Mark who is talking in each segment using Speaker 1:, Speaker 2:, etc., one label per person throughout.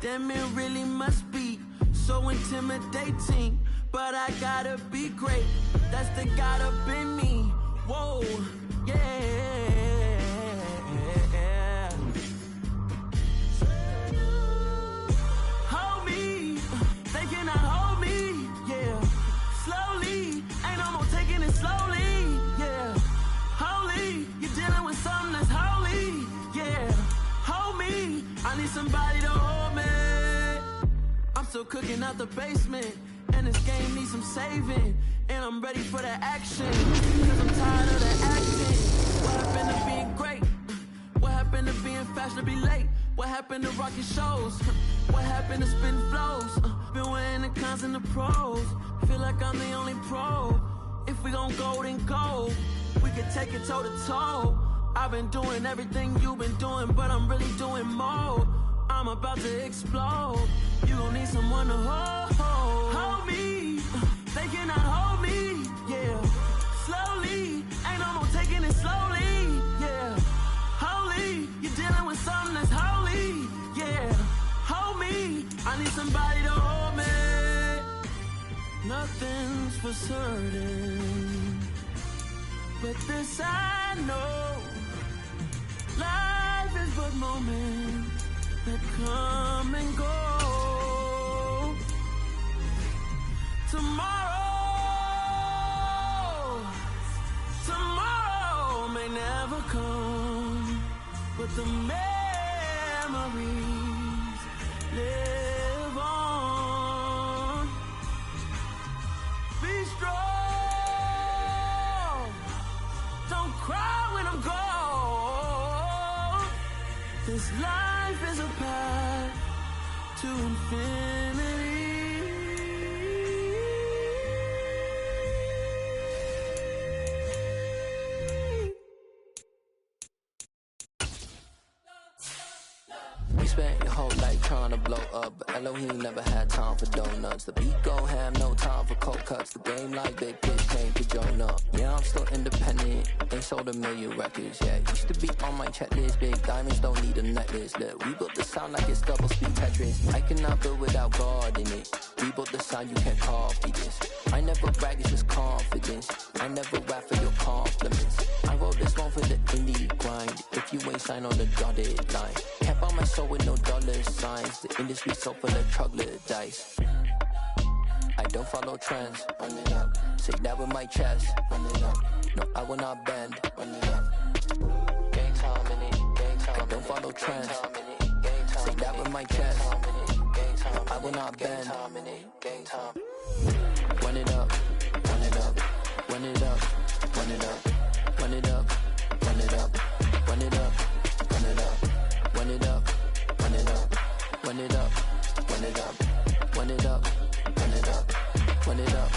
Speaker 1: Damn, it really must be so intimidating. But I gotta be great, that's the God up in me. Whoa, yeah. Hold me, they cannot hold me, yeah. Slowly, ain't no more taking it slowly, yeah. Holy, you're dealing with something that's holy, yeah. Hold me, I need somebody to hold me. I'm still cooking out the basement, and this game needs some saving. And I'm ready for the action, cause I'm tired of the acting. What happened to being great? What happened to being fashionably late? What happened to rocking shows? What happened to spin flows? Been wearing the cons and the pros. Feel like I'm the only pro. If we gon' go, then go. We can take it toe to toe. I've been doing everything you've been doing, but I'm really doing more. I'm about to explode. You gon' need someone to hold me. They cannot hold me, yeah. Slowly, ain't no more taking it slowly, yeah. Holy, you're dealing with something that's holy, yeah. Hold me, I need somebody to hold me. Nothing's for certain, but this I know. Life is but moments that come and go. Tomorrow may never come, but the memories live on. Be strong, don't cry when I'm gone. This life is a path to infinity.
Speaker 2: Spent your whole life trying to blow up, but Elohim never had time for donuts. The beat go ham, no time for cold cuts. The game like big fish came to Jonah. Yeah, I'm still independent, ain't sold a million records yet. Used to be on my checklist, big diamonds don't need a necklace. Look, we built the sound like it's double speed Tetris. I cannot build without God in it. We built the sound, you can't copy this. I never brag, it's just confidence. I never rap for your compliments. I wrote this one for the indie grind. If you ain't signed on the dotted line, can't buy my soul with no dollar signs. The industry so full of troglodytes. I don't follow trends. Run it up. Say that with my chest. Run it up. No, I will not bend. Run it up. Gang time in it. Gang time. I don't follow trends. Say that with my chest. No, I will not bend. Gang time. Run it up. Run it up. Run it up. Run it up. Run it up. Run it up. Run it up. Run it up. Run it up. Run it up. Run it up. Run it up. Run it up. Run it up. Run it up.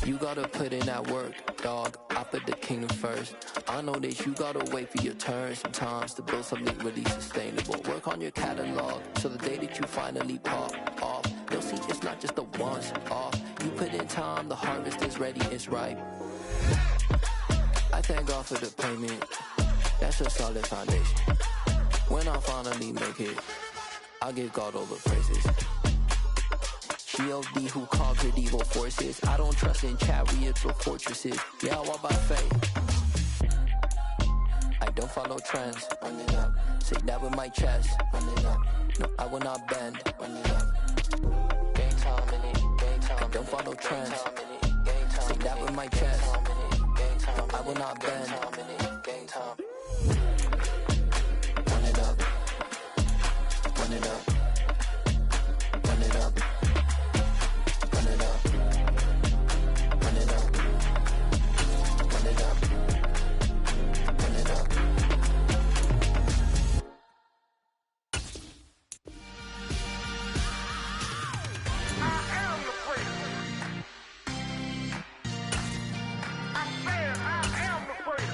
Speaker 2: You gotta put in that work, dog. I put the kingdom first. I know that you gotta wait for your turn sometimes to build something really sustainable. Work on your catalog, so the day that you finally pop off, you'll see it's not just a once off. You put in time, the harvest is ready, it's ripe. I thank God for the payment. That's a solid foundation. When I finally make it, I'll give God all the praises. G.O.D. who conquered evil forces. I don't trust in chariots or fortresses. Yeah, I walk by faith. I don't follow trends. Run it up. Say that with my chest. Run it up. No, I will not bend. Run it up. Gang time in it. Gang time. I don't follow trends. Say that with my chest. No, I will not bend. Gang time. Run it up. Run it up. Run it up. Run it up. Run it up. Run it up. Run it up.
Speaker 3: I am the prince. I said I am the prince.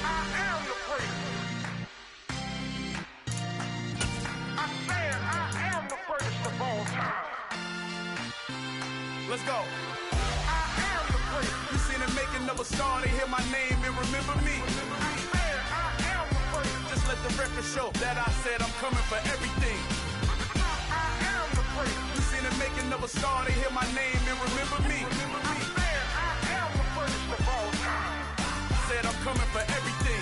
Speaker 3: I am the prince. I said I am the greatest of all time.
Speaker 4: Let's go.
Speaker 3: I am the prince.
Speaker 4: You seen the making of a star, they hear my name and remember me.
Speaker 3: I said I am the prince.
Speaker 4: Just let the show that I said I'm coming for everything.
Speaker 3: I am the great.
Speaker 4: You seen the making of a star, they hear my name and remember me.
Speaker 3: I said I am the greatest of all time.
Speaker 4: Said I'm coming for everything.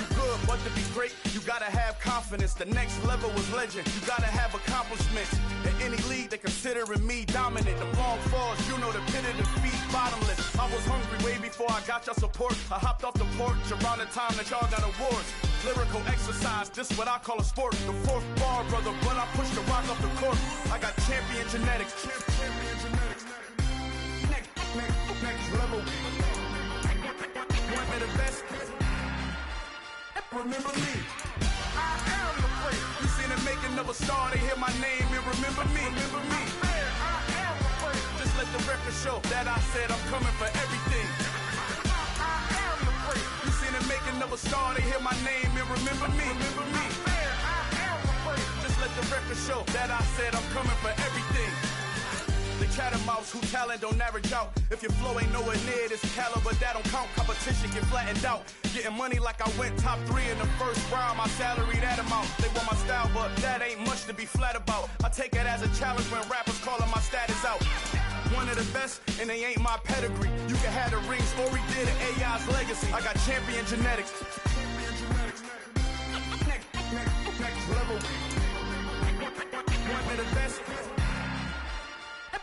Speaker 4: You good, but to be great, you gotta have confidence. The next level was legend. You gotta have accomplishments. In any league, they considering me dominant. The long falls, you know the pit of defeat, bottomless. I was hungry way before I got your support. I hopped off the porch around the time that y'all got awards. Lyrical exercise, this what I call a sport. The fourth bar, brother, but I pushed the rock off the court. I got champion genetics. Champion genetics. Next level. One of the best. Remember me.
Speaker 3: I am the great.
Speaker 4: You seen the making of a star, they hear my name and remember me. Remember me.
Speaker 3: I said I am the great.
Speaker 4: Just let the record show that I said I'm coming for everything.
Speaker 3: I am the great.
Speaker 4: You seen the making of a star, they hear my name and remember me. Remember me.
Speaker 3: I said I am the great.
Speaker 4: Just let the record show that I said I'm coming for everything. The catamounts who talent don't average out. If your flow ain't nowhere near this caliber, that don't count. Competition get flattened out. Getting money like I went top 3 in the first round. My salary that amount. They want my style, but that ain't much to be flat about. I take it as a challenge when rappers calling my status out. One of the best, and they ain't my pedigree. You can have the rings, or we did an AI's legacy. I got champion genetics. Next level. One of the best.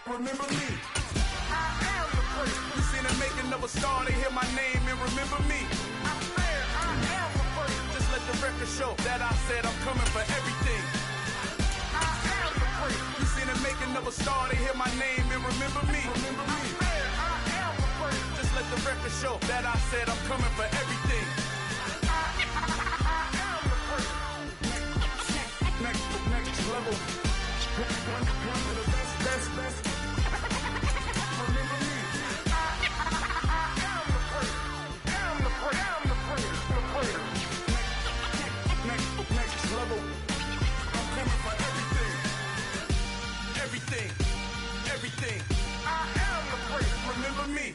Speaker 4: Remember me.
Speaker 3: I am the great.
Speaker 4: You seen the making of a star, they hear my name and remember me.
Speaker 3: I said I am the great.
Speaker 4: Just let the record show that I said I'm coming for everything.
Speaker 3: I am the great.
Speaker 4: You seen the making of a star, they hear my name and remember me. Remember me.
Speaker 3: I said I am the great.
Speaker 4: Just let the record show that I said I'm coming for everything.
Speaker 3: I am the great.
Speaker 4: Next level. One of the best. Remember me.
Speaker 3: I am the great. Am the great. Am the greatest. The greatest.
Speaker 4: Next level. I'm coming for everything. Everything.
Speaker 3: I am the great.
Speaker 4: Remember me.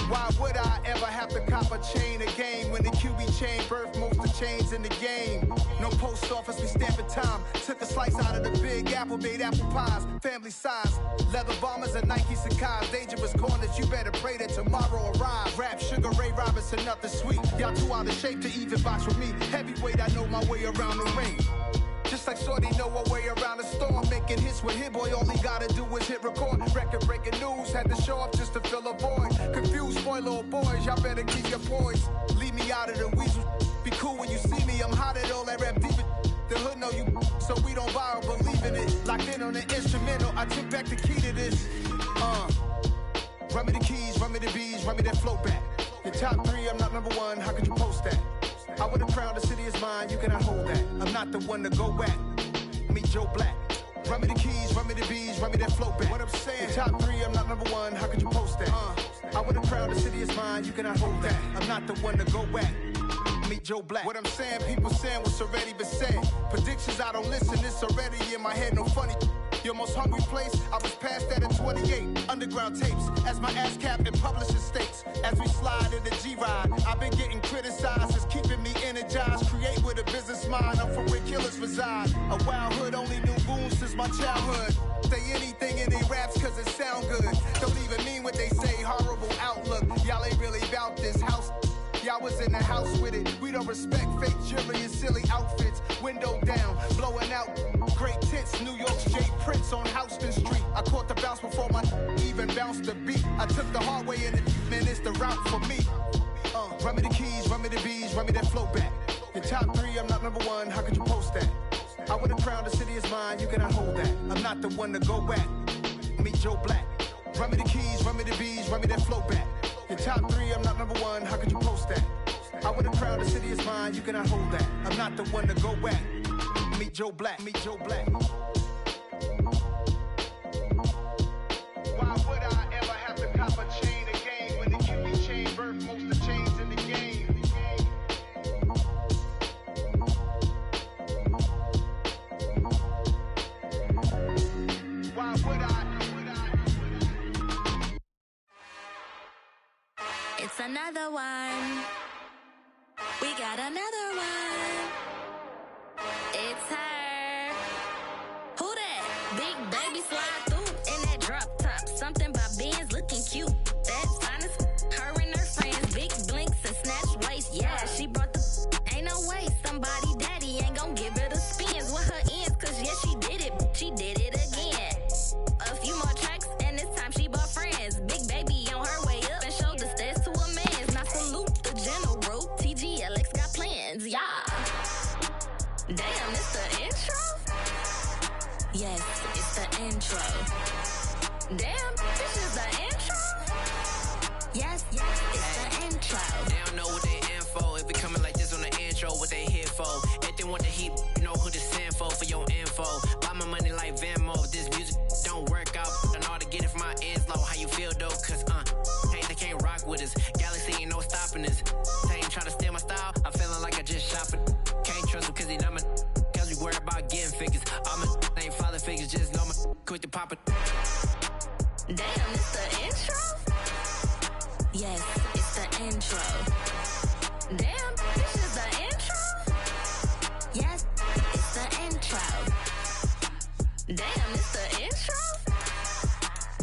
Speaker 5: Why would I ever have to cop a chain a game when the QB chain birthed most of the chains in the game? No post office, we stamping time. Took a slice out of the big apple, made apple pies, family size. Leather bombers and Nike Sacai's. Dangerous corners, you better pray that tomorrow arrives. Rap Sugar Ray Robinson, nothing sweet. Y'all too out of shape to even box with me. Heavyweight, I know my way around the ring. Just like Shorty know her way around the storm. Making hits with Hit Boy, all he gotta do is hit record. Record breaking news, had to show up just to fill a void. Confused, spoil little boys, y'all better keep your poise. Leave me out of the weasel. Be cool when you see me, I'm hot at all that rap deep. The hood know you, so we don't borrow, believe in it. Locked in on the instrumental, I took back the key to this. Run me the keys, run me the bees, run me that flow back. Your top 3, I'm not number 1, how could you post that? I would have crowned the city is mine, you cannot hold that. I'm not the one to go back. Meet Joe Black. Run me the keys, run me the bees, run me that flow back. What I'm saying, your top 3, I'm not number 1, how could you post that? I would have crowned the city is mine, you cannot hold that. I'm not the one to go back. Meet Joe Black. What I'm saying, people saying what's already been said. Predictions, I don't listen, it's already in my head, no funny. Your most hungry place, I was past that at 28. Underground tapes, as my ass cap in publishing states. As we slide in the G-Ride, I've been getting criticized, it's keeping me energized. Create with a business mind, I'm from where killers reside. A wild hood, only knew goons since my childhood. Say anything in they raps cause it sound good. Don't even mean what they say, horrible outlook. Y'all ain't really about this house. Y'all was in the house with it. We don't respect fake jewelry and silly outfits. Window down, blowing out great tits. New York's J. Prince on Houston Street. I caught the bounce before my even bounced the beat. I took the hard way in it, man, it's the route for me. Run me the keys, run me the bees, run me that flow back. Your top 3, I'm not number 1, how could you post that? I would have crowned the city is mine, you cannot hold that. I'm not the one to go back. Meet Joe Black. Run me the keys, run me the bees, run me that flow back. Your top 3, I'm not number 1, how could you post that? I would have crowned the city is mine, you cannot hold that. I'm not the one to go back. Meet Joe Black, meet Joe Black. Why would I ever have to cop a chain a game when the QB chain birthed most of the chains in the game?
Speaker 6: another one. We got another one. It's her. Who that? Big baby slide through in that drop top. Something about Benz looking cute. That's honest. Her and her friends, big blinks and snatch waist. Yeah, she brought the. Ain't no way somebody daddy ain't gon' give her the spins with her ends. Cause yeah, she did it. She did it again. A few more tracks and this time she bought friends. Big baby on her way up and showed the stairs to a man's. Now salute the general. TGLX got plans, yeah. Damn, it's the intro? Yes, it's the intro. Damn, this is the intro? Yes, it's the intro.
Speaker 7: They don't know what they info. If it coming like this on the intro, what they here for? If they want the heat, you know who to send for your info. Buy my money like Venmo. If this music don't work out, I know how to get it from my ends low. How you feel though? Cause hey, they can't rock with us. Galaxy ain't no stopping us. They ain't try to steal my style. I'm feeling like I just shopping. Can't trust him cause he not my. Cause we worried about getting figures. All my ain't father figures, just know my quick to pop it.
Speaker 6: Damn, it's the intro? Yes, it's the intro. Damn, this is the intro? Yes, it's the intro. Damn, it's the intro?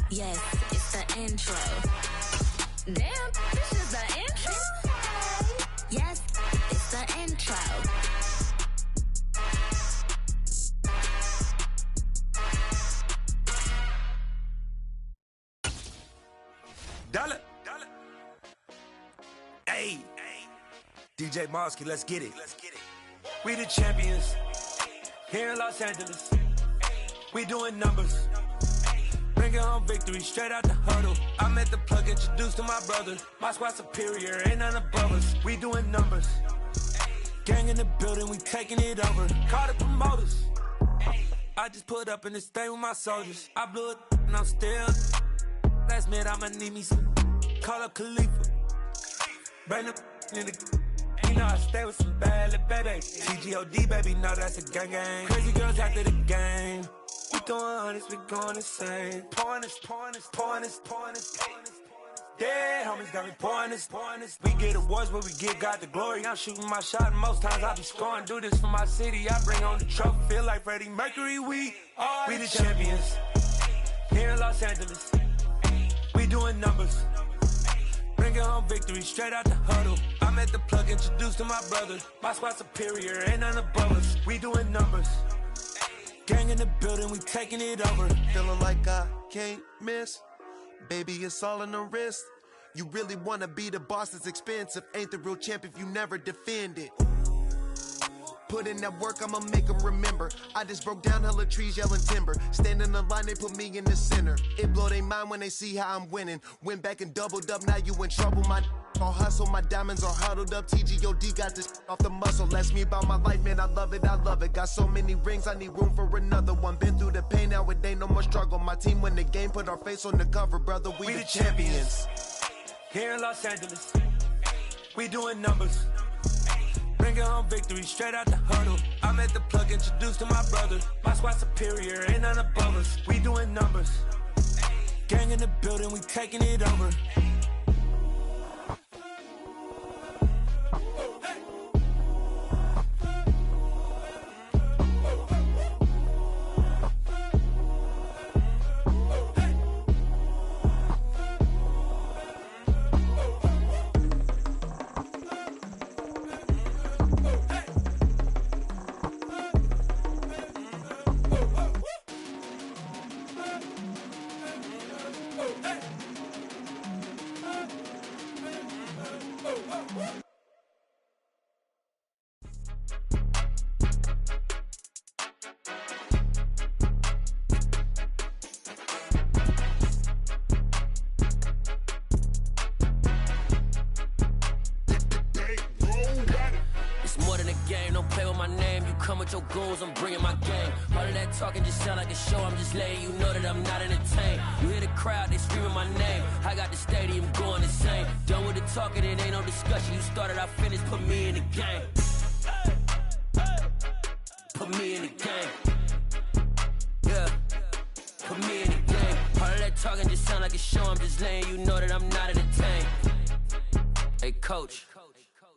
Speaker 6: Yes, it's the intro. Damn, this is the intro? Yes, it's the intro.
Speaker 8: Dollar. Hey. DJ Mosky, let's get it. We the champions here in Los Angeles. We doing numbers. Bringing home victory straight out the huddle. I'm at the plug, introduced to my brother. My squad superior, ain't none above us. We doing numbers. Gang in the building, we taking it over. Call the promoters. I just put up in this thing with my soldiers. I blew it and I'm still. Last minute, I'ma need me some. Call up Khalifa. Bring the in the. You know I stay with some bad little baby. TGOD, baby, no, that's a gang gang. Crazy girls after the game. We throwing hundreds, we going insane. Pouring this. Yeah, homies got me pouring this. We get awards, but we get God the glory. I'm shooting my shot, and most times I be scoring. Do this for my city, I bring on the trophy. Feel like Freddie Mercury, we the champions. Here in Los Angeles, we doing numbers. Bringing home victory straight out the huddle. I'm at the plug, introduced to my brother. My squad superior, ain't none above us. We doing numbers. Gang in the building, we taking it over.
Speaker 9: Feeling like I can't miss. Baby, it's all in the wrist. You really wanna be the boss, it's expensive. Ain't the real champ if you never defend it. Put in that work, I'ma make them remember. I just broke down hella trees, yelling timber. Stand in the line, they put me in the center. It blow they mind when they see how I'm winning. Went back and doubled up, now you in trouble. My all hustle, my diamonds are huddled up. TGOD got this off the muscle. Ask me about my life, man, I love it. Got so many rings, I need room for another one. Been through the pain, now it ain't no more struggle. My team win the game, put our face on the cover, brother. We the champions.
Speaker 8: Here in Los Angeles, we doing numbers. Bringing home victory straight out the huddle. I'm at the plug, introduced to my brother. My squad superior, ain't none above us. We doing numbers. Gang in the building, we taking it over.
Speaker 10: Your goals, I'm bringing my game. All of that talking just sound like a show. I'm just letting you know that I'm not entertained. You hear the crowd, they screaming my name. I got the stadium going insane. Done with the talking, it ain't no discussion. You started, I finished, put me in the game. Put me in the game. Yeah, put me in the game. All of that talking just sound like a show. I'm just letting you know that I'm not entertained. Hey, coach,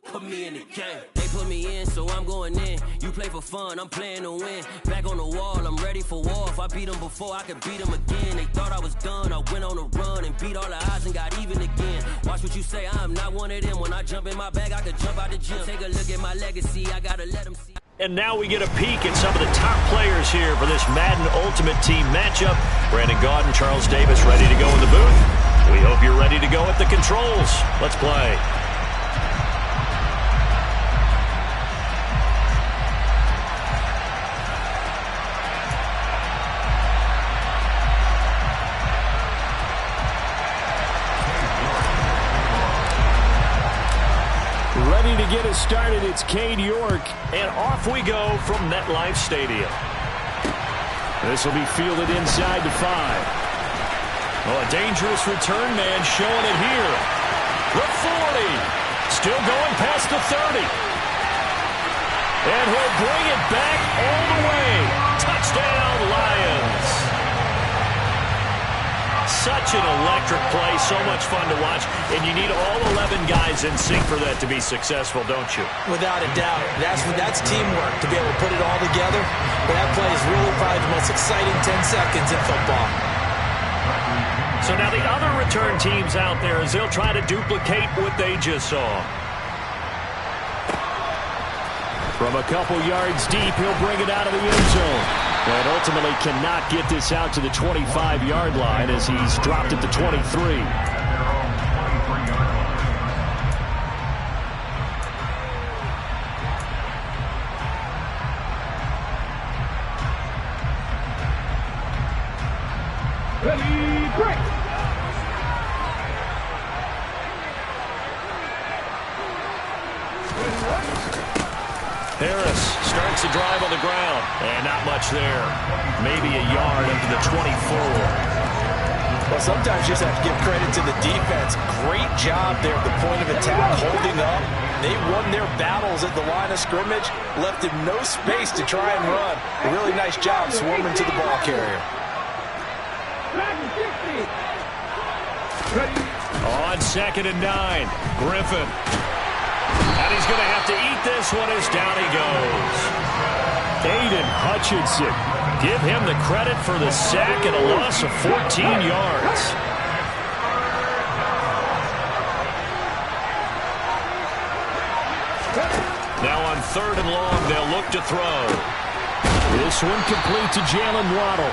Speaker 10: put me in the game. They put me in, so I'm going in. You play for fun, I'm playing to win. Back on the wall, I'm ready for war. If I beat them before, I could beat them again. They thought I was done, I went on a run and beat all the odds and got even again. Watch what you say, I'm not one of them. When I jump in my bag, I could jump out the gym. Take a look at my legacy, I gotta let them see.
Speaker 11: And now we get a peek at some of the top players here for this Madden Ultimate Team matchup. Brandon Gaudin, Charles Davis ready to go in the booth. We hope you're ready to go at the controls. Let's play. Ready to get us started, it's Cade York, and off we go from MetLife Stadium. This will be fielded inside the 5. Oh, a dangerous return man showing it here. The 40, still going past the 30. And he'll bring it back all the way. Touchdown, Lions. Such an electric play, so much fun to watch, and you need all 11 guys in sync for that to be successful, don't you?
Speaker 12: Without a doubt. That's teamwork, to be able to put it all together. But that play is really probably the most exciting 10 seconds in football.
Speaker 11: So now the other return teams out there as they'll try to duplicate what they just saw. From a couple yards deep, he'll bring it out of the end zone. And ultimately cannot get this out to the 25-yard line as he's dropped at the 23.
Speaker 3: Ready, break!
Speaker 11: Harris starts the drive on the ground, and not much there. Maybe a yard up to the 24.
Speaker 12: Well, sometimes you just have to give credit to the defense. Great job there at the point of attack, holding up. They won their battles at the line of scrimmage, left him no space to try and run. A really nice job swarming to the ball carrier.
Speaker 11: On 2nd and 9, Griffin. And he's going to have to eat this one as down he goes. Aiden Hutchinson. Give him the credit for the sack and a loss of 14 yards. Now on 3rd and long, they'll look to throw. This one complete to Jalen Waddle.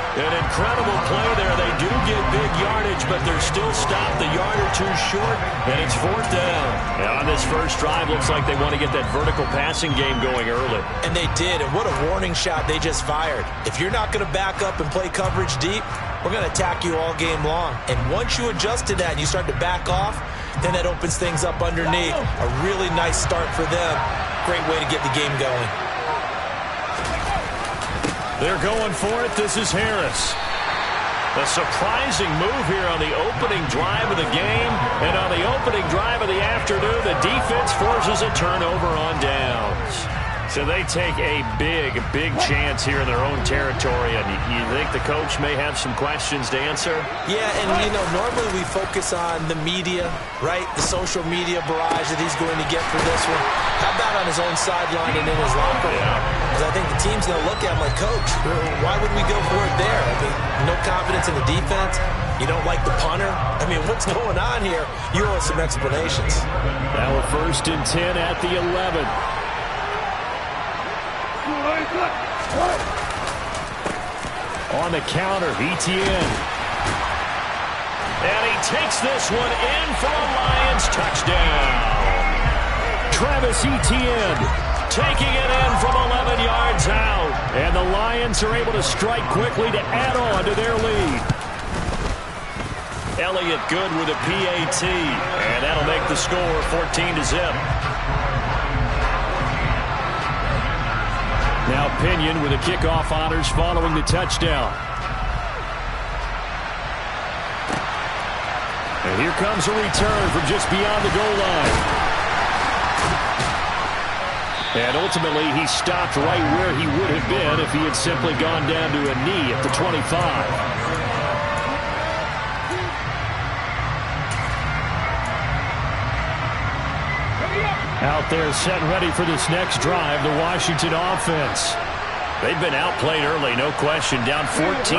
Speaker 11: An incredible play there. They do get big yardage, but they're still stopped a yard or two short, and it's 4th down. And on this first drive, looks like they want to get that vertical passing game going early.
Speaker 12: And they did, and what a warning shot they just fired. If you're not going to back up and play coverage deep, we're going to attack you all game long. And once you adjust to that and you start to back off, then that opens things up underneath. A really nice start for them. Great way to get the game going.
Speaker 11: They're going for it. This is Harris. A surprising move here on the opening drive of the game. And on the opening drive of the afternoon, the defense forces a turnover on downs. So they take a big chance here in their own territory. And you think the coach may have some questions to answer?
Speaker 12: Yeah, and, normally we focus on the media, right? The social media barrage that he's going to get for this one. How about on his own sideline and in his locker room? Because I think the team's going to look at him like, Coach, why would we go for it there? I mean, no confidence in the defense. You don't like the punter? I mean, what's going on here? You owe us some explanations.
Speaker 11: Now we're 1st and 10 at the 11. On the counter, Etienne. And he takes this one in for a Lions touchdown. Travis Etienne taking it in from 11 yards out. And the Lions are able to strike quickly to add on to their lead. Elliott good with a PAT. And that'll make the score 14-0. Now Pinion with the kickoff honors following the touchdown. And here comes a return from just beyond the goal line. And ultimately, he stopped right where he would have been if he had simply gone down to a knee at the 25. Out there set and ready for this next drive, the Washington offense. They've been outplayed early, no question. Down 14-0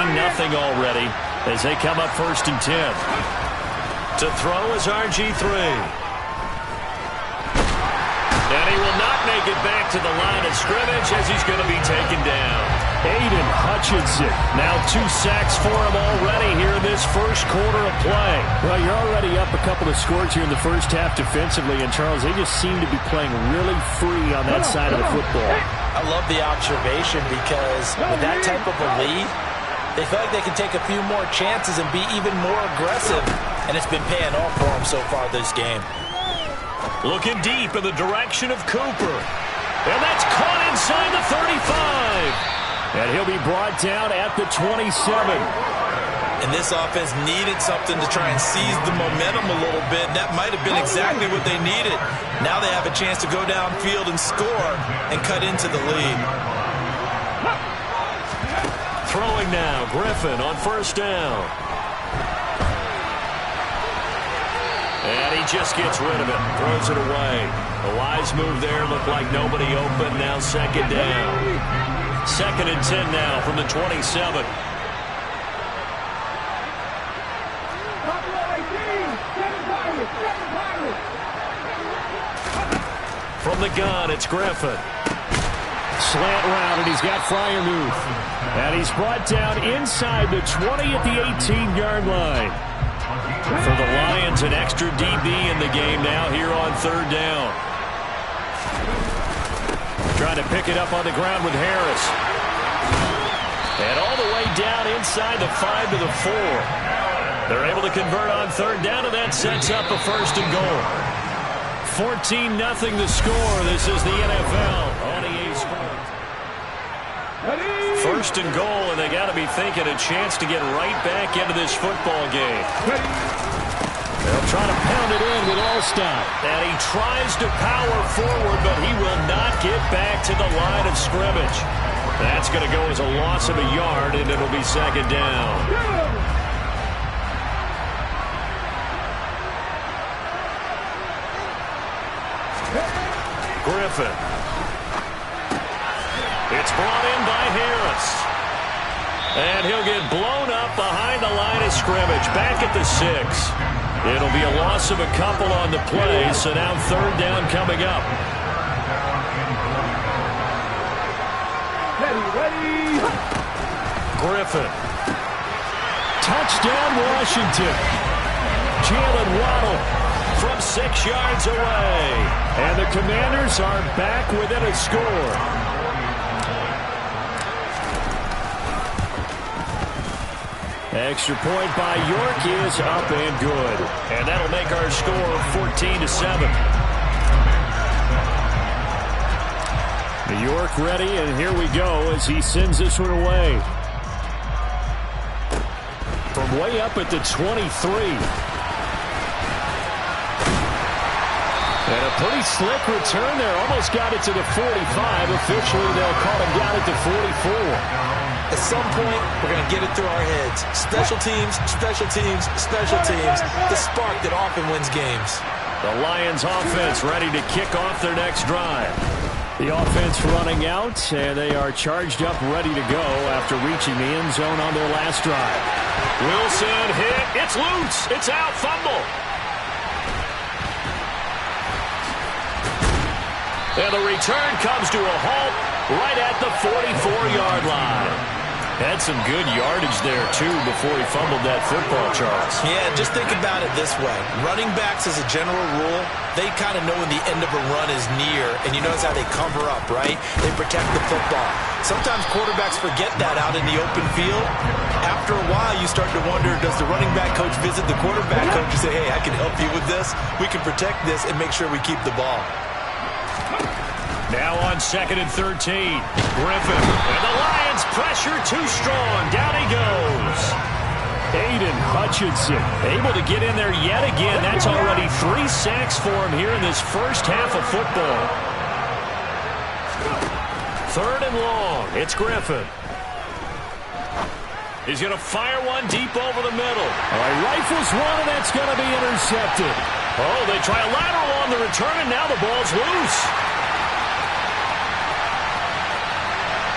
Speaker 11: already as they come up 1st and 10. To throw is RG3. And he will not make it back to the line of scrimmage as he's going to be taken down. Aiden Hutchinson, now 2 sacks for him already here in this first quarter of play. Well, you're already up a couple of scores here in the first half defensively, and Charles, they just seem to be playing really free on that side of the football.
Speaker 12: I love the observation because with that type of a lead, they feel like they can take a few more chances and be even more aggressive, and it's been paying off for them so far this game.
Speaker 11: Looking deep in the direction of Cooper. And that's caught inside the 35. And he'll be brought down at the 27.
Speaker 12: And this offense needed something to try and seize the momentum a little bit. That might have been exactly what they needed. Now they have a chance to go downfield and score and cut into the lead.
Speaker 11: Throwing now, Griffin on 1st down. And he just gets rid of it, throws it away. A wise move there, looked like nobody open, now 2nd down. 2nd and 10 now from the 27. From the gun, it's Griffin. Slant route, and he's got Freiermuth. And he's brought down inside the 20 at the 18-yard line. For the Lions, an extra DB in the game now here on 3rd down. Trying to pick it up on the ground with Harris. And all the way down inside the 5 to the 4. They're able to convert on 3rd down, and that sets up a 1st and goal. 14-0 the score. This is the NFL on EA Sports. 1st and goal, and they got to be thinking a chance to get right back into this football game. They'll try to pound it in with Allstott. And he tries to power forward, but he will not get back to the line of scrimmage. That's going to go as a loss of a yard, and it'll be 2nd down. Griffin. It's brought in by Harris. And he'll get blown up behind the line of scrimmage. Back at the 6. It'll be a loss of a couple on the play, so now 3rd down coming up. Ready. Griffin. Touchdown, Washington. Jalen Waddle from 6 yards away. And the Commanders are back within a score. Extra point by York is up and good. And that'll make our score 14-7. York ready, and here we go as he sends this one away. From way up at the 23. And a pretty slick return there. Almost got it to the 45. Officially, they'll call him down at the 44.
Speaker 12: At some point, we're going to get it through our heads. Special teams, special teams, special teams. The spark that often wins games.
Speaker 11: The Lions offense ready to kick off their next drive. The offense running out, and they are charged up, ready to go after reaching the end zone on their last drive. Wilson hit. It's loose. It's out. Fumble. And the return comes to a halt right at the 44-yard line. Had some good yardage there, too, before he fumbled that football, Charles.
Speaker 12: Yeah, just think about it this way. Running backs, as a general rule, they kind of know when the end of a run is near, and you notice how they cover up, right? They protect the football. Sometimes quarterbacks forget that out in the open field. After a while, you start to wonder, does the running back coach visit the quarterback coach and say, hey, I can help you with this. We can protect this and make sure we keep the ball.
Speaker 11: Now on 2nd and 13. Griffin. And the Lions pressure too strong. Down he goes. Aiden Hutchinson able to get in there yet again. That's already 3 sacks for him here in this first half of football. 3rd and long. It's Griffin. He's going to fire one deep over the middle. All right, rifles one, and that's going to be intercepted. Oh, they try a lateral on the return, and now the ball's loose.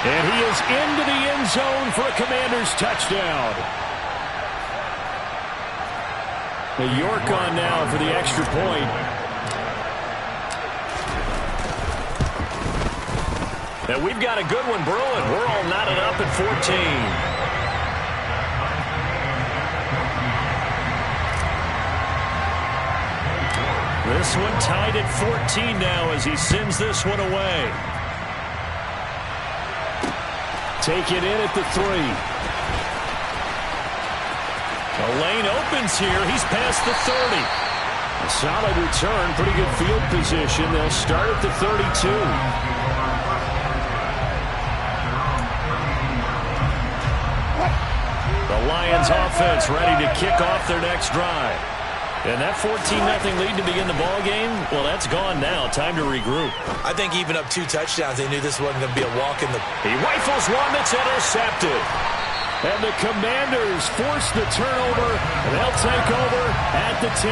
Speaker 11: And he is into the end zone for a Commanders touchdown. The York on now for the extra point. And we've got a good one brewing. We're all knotted up at 14. This one tied at 14 now as he sends this one away. Take it in at the 3. The lane opens here. He's past the 30. A solid return. Pretty good field position. They'll start at the 32. The Lions offense ready to kick off their next drive. And that 14-0 lead to begin the ball game, well, that's gone now. Time to regroup.
Speaker 12: I think even up 2 touchdowns, they knew this wasn't going to be a walk in the...
Speaker 11: He rifles one that's intercepted. And the Commanders force the turnover, and they'll take over at the 10.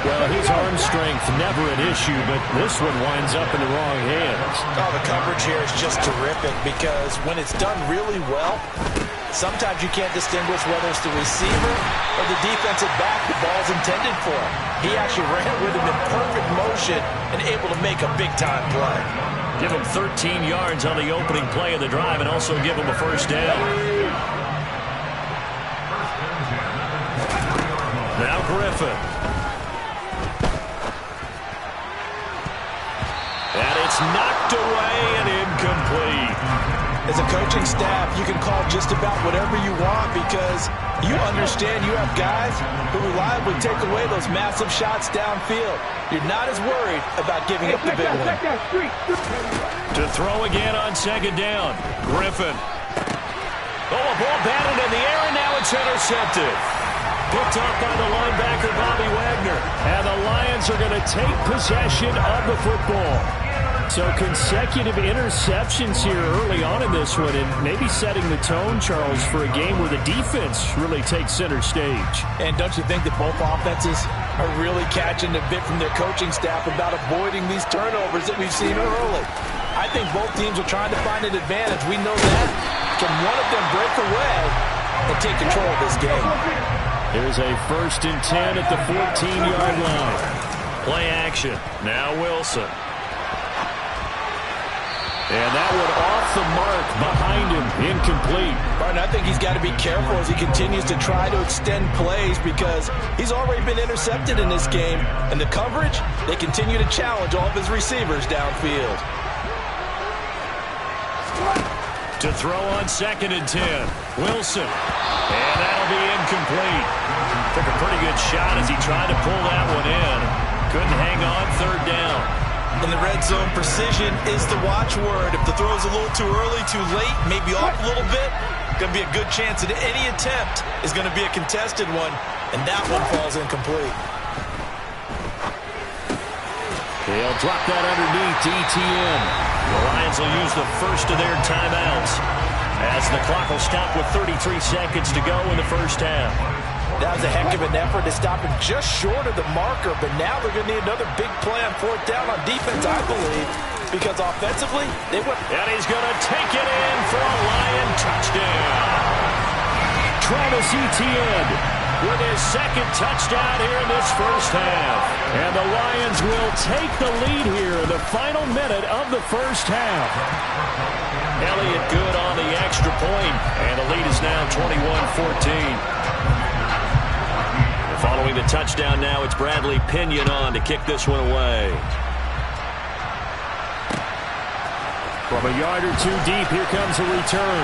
Speaker 11: Well, his arm strength never an issue, but this one winds up in the wrong hands.
Speaker 12: Oh, the coverage here is just terrific because when it's done really well, sometimes you can't distinguish whether it's the receiver or the defensive back the ball's intended for. He actually ran with him in perfect motion and able to make a big-time play.
Speaker 11: Give him 13 yards on the opening play of the drive and also give him a first down. Now Griffin. And it's knocked away and incomplete.
Speaker 12: As a coaching staff, you can call just about whatever you want because you understand you have guys who reliably take away those massive shots downfield. You're not as worried about giving up the big one.
Speaker 11: To throw again on second down. Griffin. Oh, a ball batted in the air, and now it's intercepted. Picked up by the linebacker, Bobby Wagner. And the Lions are going to take possession of the football. So consecutive interceptions here early on in this one, and maybe setting the tone, Charles, for a game where the defense really takes center stage.
Speaker 12: And don't you think that both offenses are really catching a bit from their coaching staff about avoiding these turnovers that we've seen early? I think both teams are trying to find an advantage. We know that. Can one of them break away and take control of this game?
Speaker 11: Here's a 1st and 10 at the 14-yard line. Play action. Now Wilson. And that one off the mark behind him, incomplete.
Speaker 12: Martin, I think he's got to be careful as he continues to try to extend plays because he's already been intercepted in this game. And the coverage, they continue to challenge all of his receivers downfield.
Speaker 11: To throw on 2nd and 10, Wilson. And that'll be incomplete. Took a pretty good shot as he tried to pull that one in. Couldn't hang on 3rd down.
Speaker 12: In the red zone, precision is the watchword. If the throw's a little too early, too late, maybe off a little bit, going to be a good chance that any attempt is going to be a contested one, and that one falls incomplete.
Speaker 11: They'll drop that underneath to ETN. The Lions will use the first of their timeouts as the clock will stop with 33 seconds to go in the first half.
Speaker 12: That was a heck of an effort to stop him just short of the marker, but now they're going to need another big play on 4th down on defense, I believe, because offensively, they went...
Speaker 11: And he's going to take it in for a Lion touchdown. Travis Etienne with his 2nd touchdown here in this first half. And the Lions will take the lead here in the final minute of the first half. Elliott good on the extra point, and the lead is now 21-14. Following the touchdown now, it's Bradley Pinion on to kick this one away. From a yard or 2 deep, here comes a return.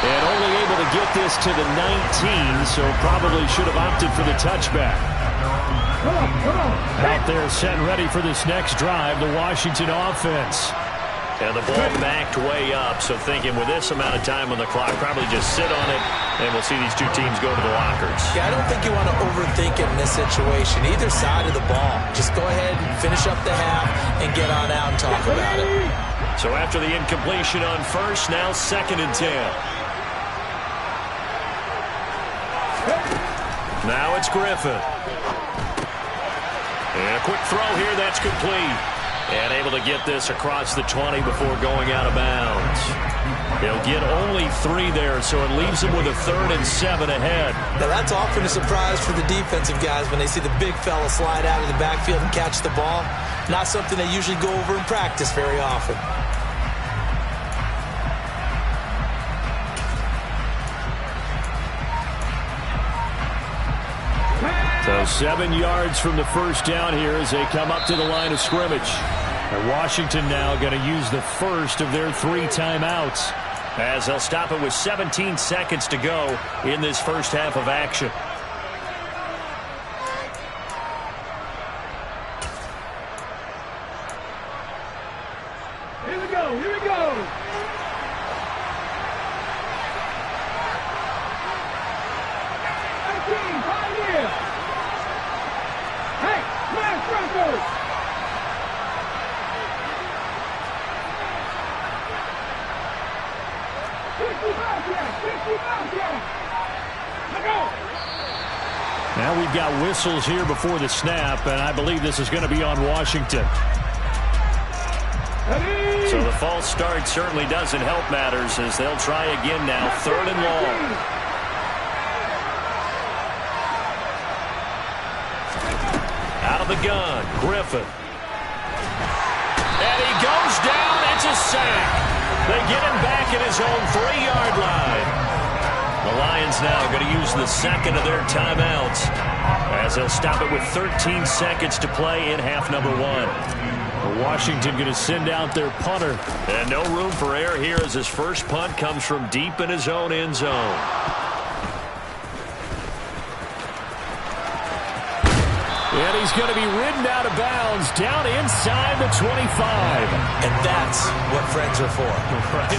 Speaker 11: And only able to get this to the 19, so probably should have opted for the touchback. Out there set and ready for this next drive, the Washington offense. And the ball backed way up, so thinking with this amount of time on the clock, probably just sit on it, and we'll see these two teams go to the lockers.
Speaker 12: Yeah, I don't think you want to overthink it in this situation, either side of the ball. Just go ahead and finish up the half and get on out and talk about it.
Speaker 11: So after the incompletion on 1st, now 2nd and 10. Now it's Griffin. And a quick throw here, that's complete. And able to get this across the 20 before going out of bounds. They'll get only 3 there, so it leaves them with a 3rd and 7 ahead.
Speaker 12: Now that's often a surprise for the defensive guys when they see the big fella slide out of the backfield and catch the ball. Not something they usually go over in practice very often.
Speaker 11: So 7 yards from the first down here as they come up to the line of scrimmage. And Washington now going to use the first of their 3 timeouts as they'll stop it with 17 seconds to go in this first half of action.
Speaker 3: Here we go, here we go. Hey, smash Broncos!
Speaker 11: Now we've got whistles here before the snap, and I believe this is going to be on Washington. So the false start certainly doesn't help matters as they'll try again now, 3rd and long. Out of the gun, Griffin. And he goes down, it's a sack. They get him back at his own 3-yard line. The Lions now going to use the second of their timeouts as they'll stop it with 13 seconds to play in half number 1. Washington going to send out their punter. And no room for error here as his first punt comes from deep in his own end zone. And he's going to be ridden out of bounds down inside the 25.
Speaker 12: And that's what friends are for.
Speaker 11: Right.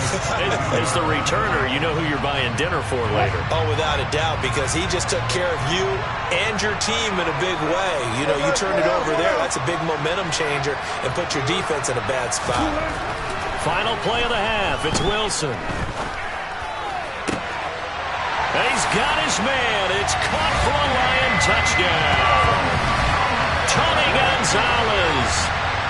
Speaker 11: As the returner, you know who you're buying dinner for later.
Speaker 12: Oh, without a doubt, because he just took care of you and your team in a big way. You know, you turned it over there. That's a big momentum changer and put your defense in a bad spot.
Speaker 11: Final play of the half. It's Wilson. And he's got his man. It's caught for a Lion touchdown. Tony Gonzalez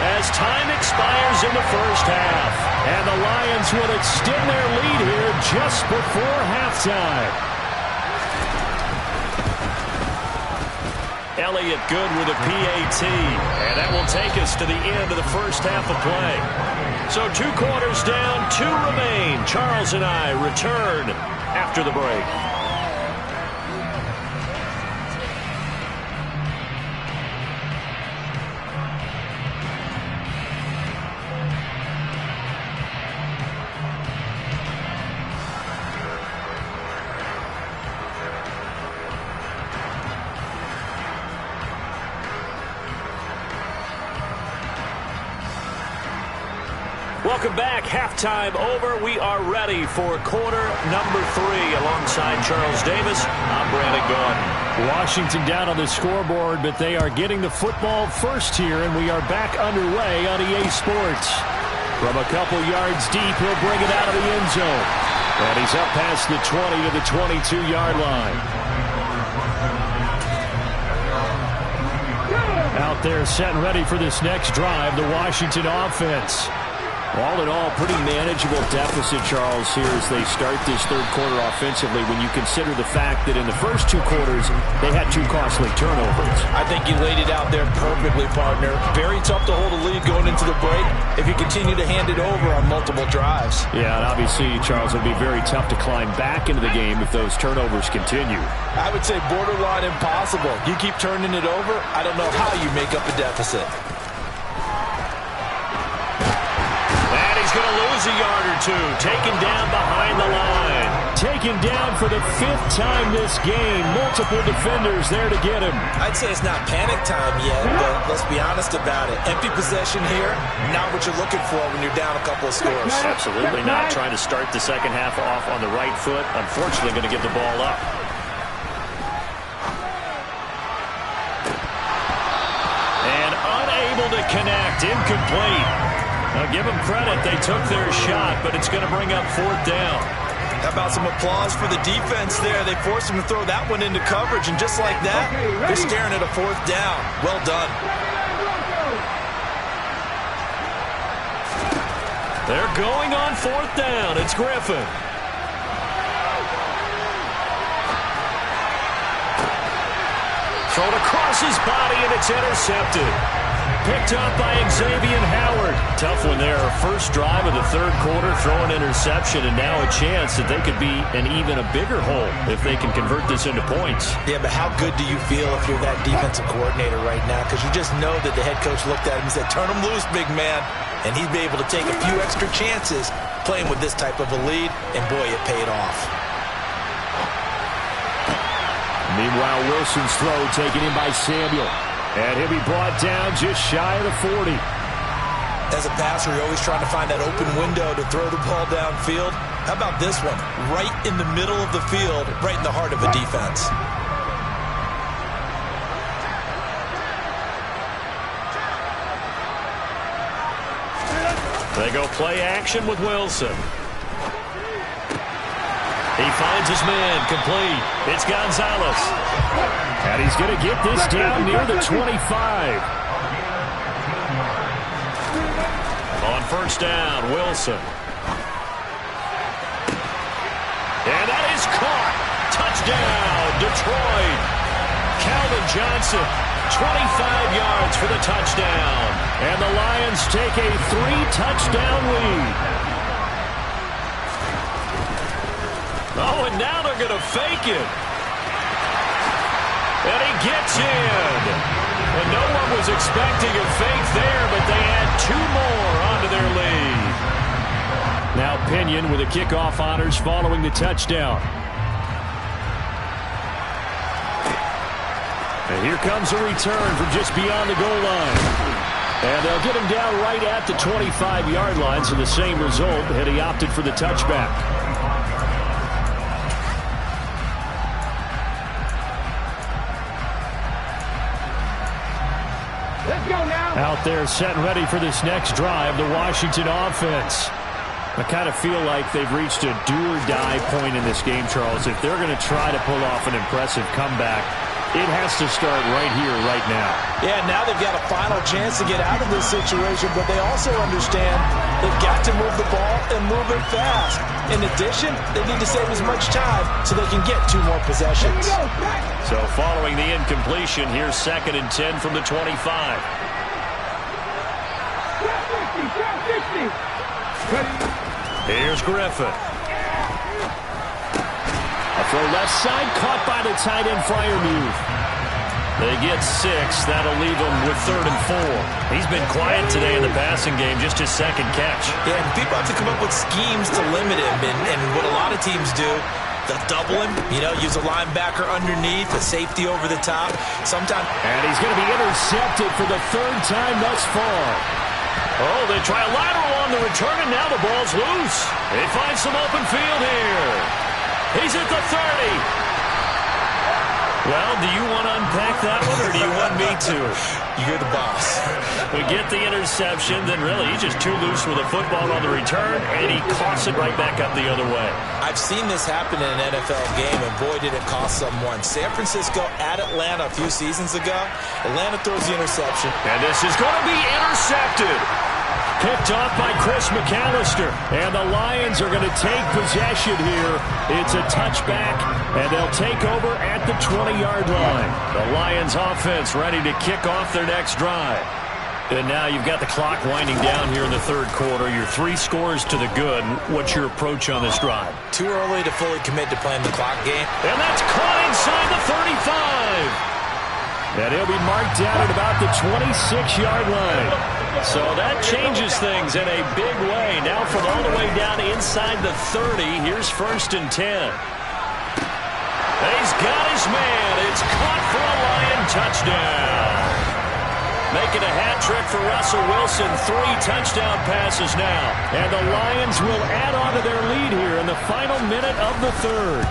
Speaker 11: as time expires in the first half. And the Lions will extend their lead here just before halftime. Elliott good with a PAT. And that will take us to the end of the first half of play. So 2 quarters down, 2 remain. Charles and I return after the break. Welcome back. Halftime over. We are ready for quarter number 3. Alongside Charles Davis, I'm Brandon Gordon. Washington down on the scoreboard, but they are getting the football first here, and we are back underway on EA Sports. From a couple yards deep, he'll bring it out of the end zone. And he's up past the 20 to the 22-yard line. Out there set and ready for this next drive, the Washington offense. All in all, pretty manageable deficit, Charles, here as they start this third quarter offensively when you consider the fact that in the first 2 quarters, they had 2 costly turnovers.
Speaker 12: I think you laid it out there perfectly, partner. Very tough to hold a lead going into the break if you continue to hand it over on multiple drives.
Speaker 11: Yeah, and obviously, Charles, it would be very tough to climb back into the game if those turnovers continue.
Speaker 12: I would say borderline impossible. You keep turning it over, I don't know how you make up a deficit.
Speaker 11: He's going to lose a yard or 2. Taken down behind the line. Taken down for the 5th time this game. Multiple defenders there to get him.
Speaker 12: I'd say it's not panic time yet, but let's be honest about it. Empty possession here, not what you're looking for when you're down a couple of scores.
Speaker 11: Absolutely not. Trying to start the second half off on the right foot. Unfortunately, going to give the ball up. And unable to connect. Incomplete. Now give them credit, they took their shot, but it's going to bring up 4th down.
Speaker 12: How about some applause for the defense there? They forced him to throw that one into coverage, and just like that, they're staring at a 4th down. Well done.
Speaker 11: They're going on 4th down. It's Griffin. Thrown across his body, and it's intercepted. Picked up by Xavier Howard. Tough one there. First drive of the 3rd quarter, throwing interception, and now a chance that they could be an even a bigger hole if they can convert this into points.
Speaker 12: Yeah, but how good do you feel if you're that defensive coordinator right now? Because you just know that the head coach looked at him and said, turn him loose, big man. And he'd be able to take a few extra chances playing with this type of a lead, and boy, it paid off.
Speaker 11: Meanwhile, Wilson's throw taken in by Samuel. And he'll be brought down just shy of the 40.
Speaker 12: As a passer, you're always trying to find that open window to throw the ball downfield. How about this one? Right in the middle of the field, right in the heart of a defense.
Speaker 11: They go play action with Wilson. He finds his man, complete. It's Gonzalez. And he's going to get this down near the 25. On 1st down, Wilson. And that is caught. Touchdown, Detroit. Calvin Johnson, 25 yards for the touchdown. And the Lions take a 3-touchdown lead. Oh, and now they're going to fake it. And he gets in. And no one was expecting a fake there, but they add 2 more onto their lead. Now Pinion with the kickoff honors following the touchdown. And here comes a return from just beyond the goal line. And they'll get him down right at the 25-yard line, so the same result had he opted for the touchback. Out there set and ready for this next drive, the Washington offense. I kind of feel like they've reached a do-or-die point in this game, Charles. If they're going to try to pull off an impressive comeback, it has to start right here, right now.
Speaker 12: Yeah, now they've got a final chance to get out of this situation, but they also understand they've got to move the ball and move it fast. In addition, they need to save as much time so they can get 2 more possessions.
Speaker 11: So following the incompletion, here's 2nd and 10 from the 25. Here's Griffin. A throw left side, caught by the tight end Freiermuth. They get 6. That'll leave them with 3rd and 4. He's been quiet today in the passing game, just his 2nd catch.
Speaker 12: Yeah, and people have to come up with schemes to limit him, and what a lot of teams do, they'll double him, use a linebacker underneath, a safety over the top. Sometimes.
Speaker 11: And he's going to be intercepted for the 3rd time thus far. Oh, they try a lateral on the return, and now the ball's loose. They find some open field here. He's at the 30. Well, do you want to unpack that one, or do you want me to?
Speaker 12: You're the boss.
Speaker 11: We get the interception, then really he's just too loose with a football on the return, and he coughs it right back up the other way.
Speaker 12: I've seen this happen in an NFL game, and boy, did it cost someone. San Francisco at Atlanta a few seasons ago. Atlanta throws the interception.
Speaker 11: And this is going to be intercepted. Picked off by Chris McAllister. And the Lions are going to take possession here. It's a touchback, and they'll take over at the 20-yard line. The Lions offense ready to kick off their next drive. And now you've got the clock winding down here in the 3rd quarter. You're 3 scores to the good. What's your approach on this drive?
Speaker 12: Too early to fully commit to playing the clock game.
Speaker 11: And that's caught inside the 35. And he'll be marked down at about the 26-yard line. So that changes things in a big way. Now from all the way down inside the 30, here's 1st and 10. He's got his man. It's caught for a Lion touchdown. Making a hat trick for Russell Wilson. 3 touchdown passes now. And the Lions will add on to their lead here in the final minute of the 3rd.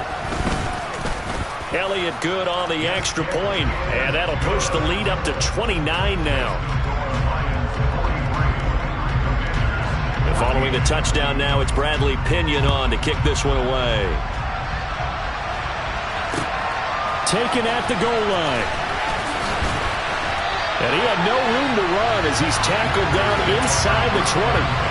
Speaker 11: Elliott good on the extra point, and that'll push the lead up to 29 now. And following the touchdown now, it's Bradley Pinion on to kick this one away. Taken at the goal line. And he had no room to run as he's tackled down inside the 20.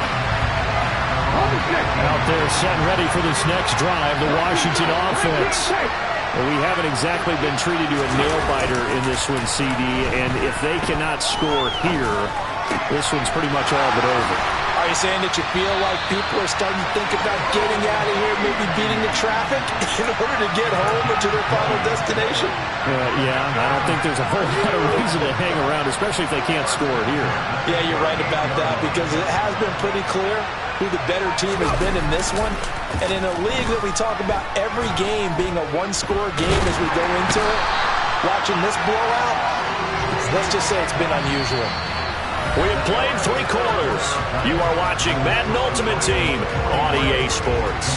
Speaker 11: They're set and ready for this next drive, the Washington offense. Well, we haven't exactly been treated to a nail-biter in this one, CD, and if they cannot score here, this one's pretty much all but over.
Speaker 12: Are you saying that you feel like people are starting to think about getting out of here, maybe beating the traffic in order to get home or to their final destination?
Speaker 11: Yeah, I don't think there's a whole lot of reason to hang around, especially if they can't score here.
Speaker 12: Yeah, you're right about that, because it has been pretty clear who the better team has been in this one. And in a league that we talk about every game being a one-score game as we go into it, watching this blowout, let's just say it's been unusual.
Speaker 11: We have played 3 quarters. You are watching Madden Ultimate Team on EA Sports.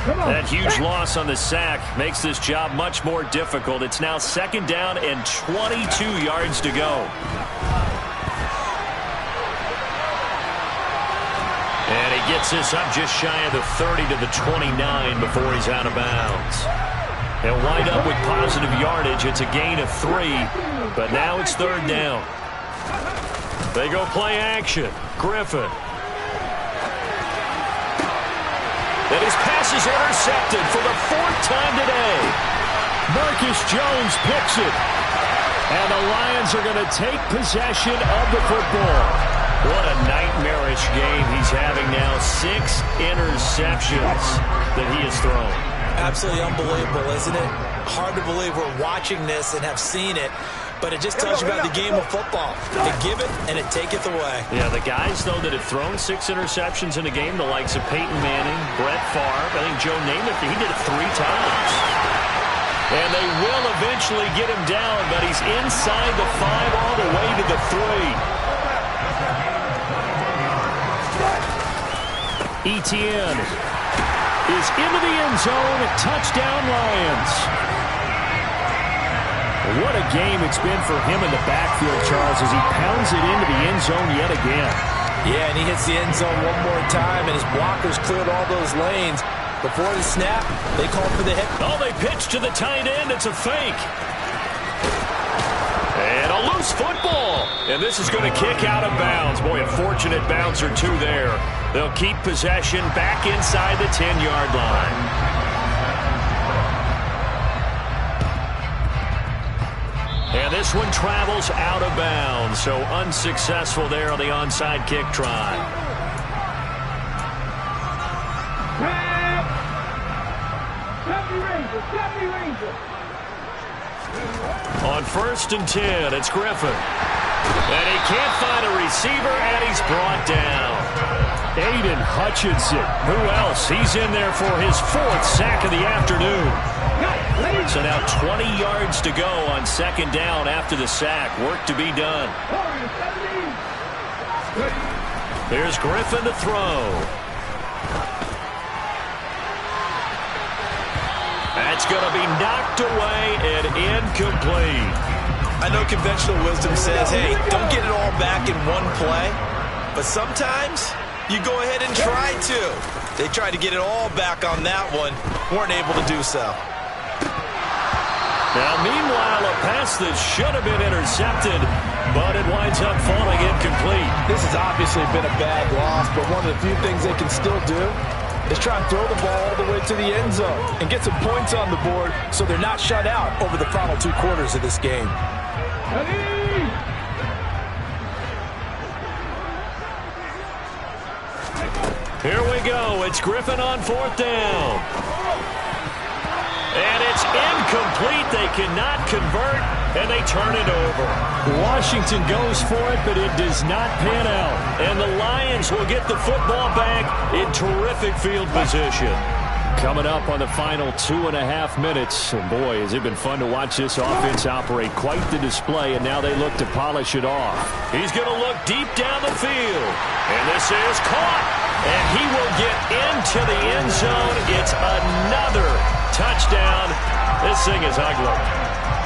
Speaker 11: That huge loss on the sack makes this job much more difficult. It's now 2nd down and 22 yards to go. And he gets this up just shy of the 30 to the 29 before he's out of bounds. He'll wind up with positive yardage. It's a gain of 3, but now it's 3rd down. They go play action. Griffin. And his pass is intercepted for the 4th time today. Marcus Jones picks it. And the Lions are going to take possession of the football. What a nightmarish game he's having now. 6 interceptions that he has thrown.
Speaker 12: Absolutely unbelievable, isn't it? Hard to believe we're watching this and have seen it. But it just tells you about the game of football. They give it, and it taketh away.
Speaker 11: Yeah, the guys, though, that have thrown 6 interceptions in a game, the likes of Peyton Manning, Brett Favre, I think Joe Namath, he did it 3 times. And they will eventually get him down, but he's inside the 5 all the way to the 3. Etienne is into the end zone. Touchdown, Lions. What a game it's been for him in the backfield, Charles, as he pounds it into the end zone yet again.
Speaker 12: Yeah, and he hits the end zone one more time, and his blockers cleared all those lanes. Before the snap, they called for the hit.
Speaker 11: Oh, they pitch to the tight end. It's a fake. And a loose football. And this is going to kick out of bounds. Boy, a fortunate bounce or 2 there. They'll keep possession back inside the 10-yard line. And this one travels out of bounds, so unsuccessful there on the onside kick try. On 1st and 10, it's Griffin. And he can't find a receiver, and he's brought down. Aiden Hutchinson. Who else? He's in there for his 4th sack of the afternoon. So now 20 yards to go on 2nd down after the sack. Work to be done. Here's Griffin to throw. That's going to be knocked away and incomplete.
Speaker 12: I know conventional wisdom says, hey, don't get it all back in one play. But sometimes you go ahead and try to. They tried to get it all back on that one. Weren't able to do so.
Speaker 11: Now, meanwhile, a pass that should have been intercepted, but it winds up falling incomplete.
Speaker 12: This has obviously been a bad loss, but one of the few things they can still do is try and throw the ball all the way to the end zone and get some points on the board so they're not shut out over the final 2 quarters of this game.
Speaker 11: Here we go. It's Griffin on 4th down. And it's incomplete. They cannot convert, and they turn it over. Washington goes for it, but it does not pan out. And the Lions will get the football back in terrific field position. Coming up on the final 2.5 minutes. And boy, has it been fun to watch this offense operate. Quite the display, and now they look to polish it off. He's going to look deep down the field. And this is caught. And he will get into the end zone. It's another touchdown. This thing is ugly.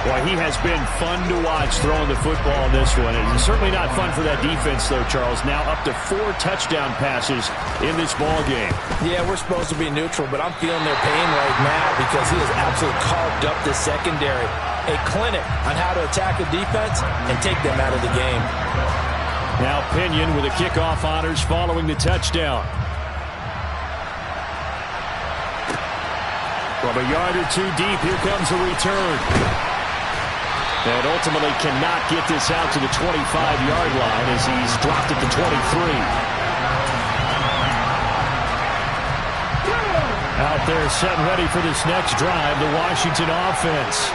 Speaker 11: Well, he has been fun to watch throwing the football in this one. It's certainly not fun for that defense, though, Charles. Now up to 4 touchdown passes in this ball game.
Speaker 12: Yeah, we're supposed to be neutral, but I'm feeling their pain right now because he has absolutely carved up the secondary. A clinic on how to attack the defense and take them out of the game.
Speaker 11: Now Pinion with the kickoff honors following the touchdown. From a yard or 2 deep, here comes a return. And ultimately cannot get this out to the 25-yard line as he's dropped at the 23. Out there set and ready for this next drive, the Washington offense.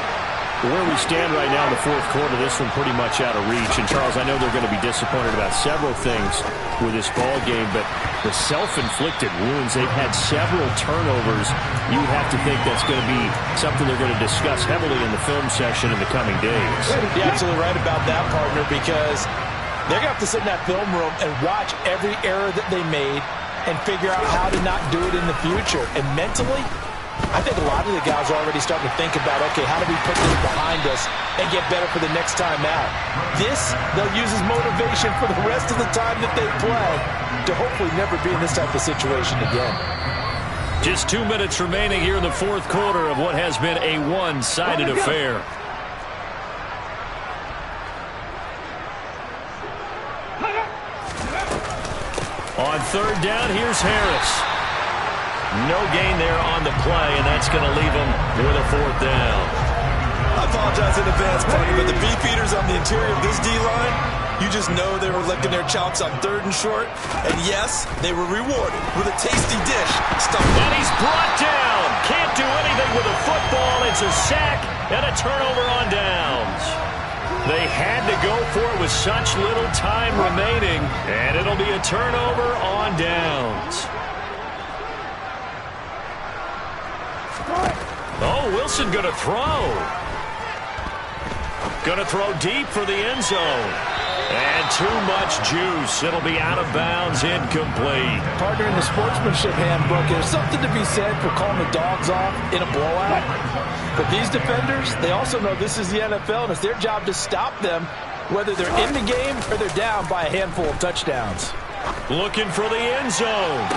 Speaker 11: Where we stand right now in the fourth quarter, this one pretty much out of reach. And, Charles, I know they're going to be disappointed about several things with this ball game, but the self-inflicted wounds, they've had several turnovers. You would have to think that's going to be something they're going to discuss heavily in the film session in the coming days.
Speaker 12: You're absolutely right about that, partner, because they're going to have to sit in that film room and watch every error that they made and figure out how to not do it in the future. And mentally, I think a lot of the guys are already starting to think about, okay, how do we put this behind us and get better for the next time out? This, they'll use as motivation for the rest of the time that they play to hopefully never be in this type of situation again.
Speaker 11: Just 2 minutes remaining here in the fourth quarter of what has been a one-sided affair. On third down, here's Harris. No gain there on the play, and that's going to leave him with a 4th down.
Speaker 12: I apologize in advance, partner, but the beefeaters on the interior of this D-line, you just know they were licking their chops on 3rd and short. And yes, they were rewarded with a tasty dish.
Speaker 11: And he's brought down. Can't do anything with a football. It's a sack and a turnover on downs. They had to go for it with such little time remaining, and it'll be a turnover on downs. Oh, Wilson going to throw. Going to throw deep for the end zone. And too much juice. It'll be out of bounds, incomplete.
Speaker 12: Partner, in the sportsmanship handbook, there's something to be said for calling the dogs off in a blowout. But these defenders, they also know this is the NFL, and it's their job to stop them, whether they're in the game or they're down by a handful of touchdowns.
Speaker 11: Looking for the end zone.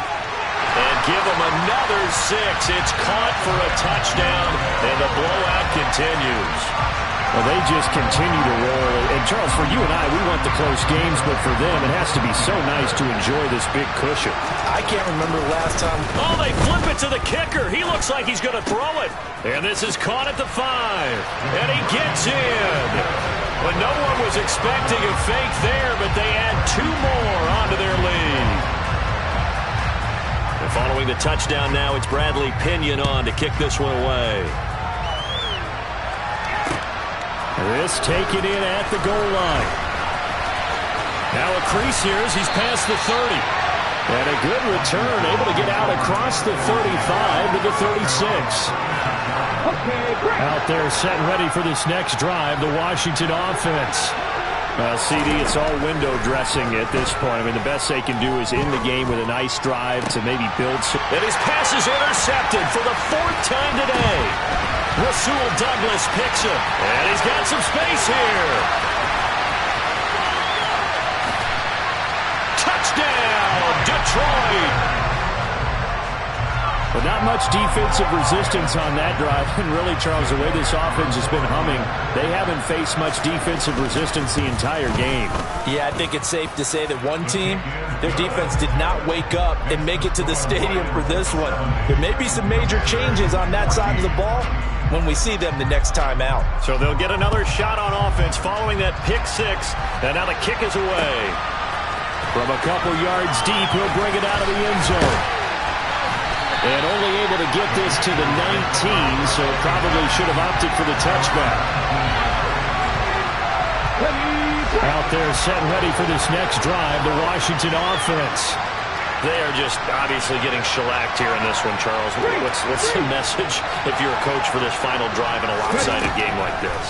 Speaker 11: And give them another 6. It's caught for a touchdown, and the blowout continues. Well, they just continue to roll. And, Charles, for you and I, we want the close games, but for them, it has to be so nice to enjoy this big cushion.
Speaker 12: I can't remember the last time.
Speaker 11: Oh, they flip it to the kicker. He looks like he's going to throw it. And this is caught at the 5. And he gets in. Well, no one was expecting a fake there, but they add 2 more onto their lead. And following the touchdown now, it's Bradley Pinion on to kick this one away. This taken in at the goal line. Now a crease here as he's past the 30. And a good return, able to get out across the 35 to the 36. Out there set and ready for this next drive, the Washington offense. CD, it's all window dressing at this point. I mean, the best they can do is in the game with a nice drive to maybe build some. And his pass is intercepted for the 4th time today. Rasul Douglas picks him, and he's got some space here. Touchdown, Detroit! But not much defensive resistance on that drive. And really, Charles, the way this offense has been humming, they haven't faced much defensive resistance the entire game.
Speaker 12: Yeah, I think it's safe to say that one team, their defense did not wake up and make it to the stadium for this one. There may be some major changes on that side of the ball when we see them the next time out.
Speaker 11: So they'll get another shot on offense following that pick 6. And now the kick is away. From a couple yards deep, he'll bring it out of the end zone. And only able to get this to the 19, so probably should have opted for the touchback. Out there set and ready for this next drive, the Washington offense. They are just obviously getting shellacked here in this one, Charles. What's the message if you're a coach for this final drive in a lopsided game like this?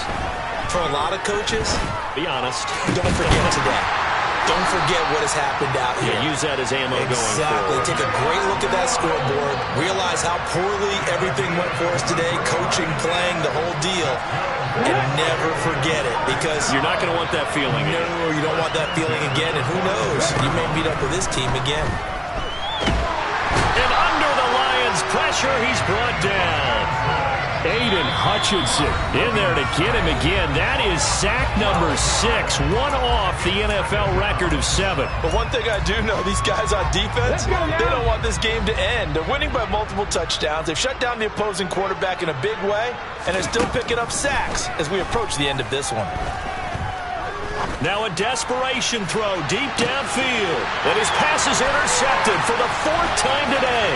Speaker 12: For a lot of coaches,
Speaker 11: be honest.
Speaker 12: Don't forget today. don't forget what has happened out here.
Speaker 11: Yeah, use that as ammo going forward.
Speaker 12: Exactly. Take a great look at that scoreboard. Realize how poorly everything went for us today. Coaching, playing, the whole deal. And never forget it, because
Speaker 11: you're not going to want that feeling.
Speaker 12: No, you don't want that feeling again. And who knows? You may meet up with this team again.
Speaker 11: And under the Lions' pressure, he's brought down. Aiden Hutchinson in there to get him again. That is sack number 6, one off the NFL record of 7.
Speaker 12: But one thing I do know, these guys on defense, they don't want this game to end. They're winning by multiple touchdowns. They've shut down the opposing quarterback in a big way, and they're still picking up sacks as we approach the end of this one.
Speaker 11: Now a desperation throw deep downfield. And his pass is intercepted for the 4th time today.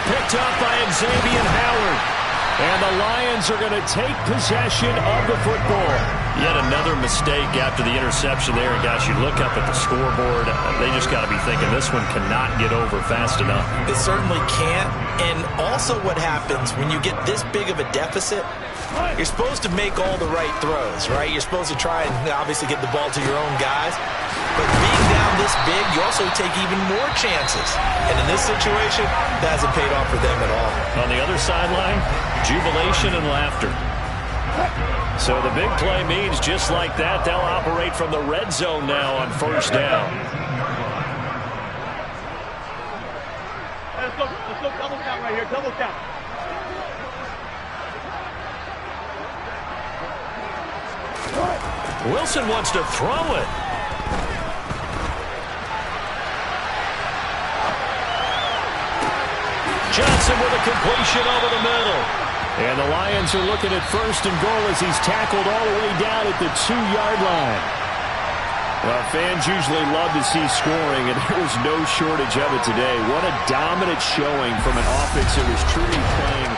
Speaker 11: Picked up by Xavier Howard. And the Lions are going to take possession of the football. Yet another mistake after the interception there. And, gosh, you look up at the scoreboard. They just got to be thinking this one cannot get over fast enough.
Speaker 12: It certainly can't. And also what happens when you get this big of a deficit, you're supposed to make all the right throws, right? You're supposed to try and obviously get the ball to your own guys. But being down this big, you also take even more chances. And in this situation, that hasn't paid off for them at all.
Speaker 11: On the other sideline, jubilation and laughter. So the big play means just like that, they'll operate from the red zone now on 1st down.
Speaker 3: Let's go double count right here, double count.
Speaker 11: Wilson wants to throw it. Johnson with a completion over the middle. And the Lions are looking at 1st and goal as he's tackled all the way down at the 2-yard line. Well, fans usually love to see scoring, and there was no shortage of it today. What a dominant showing from an offense that was truly playing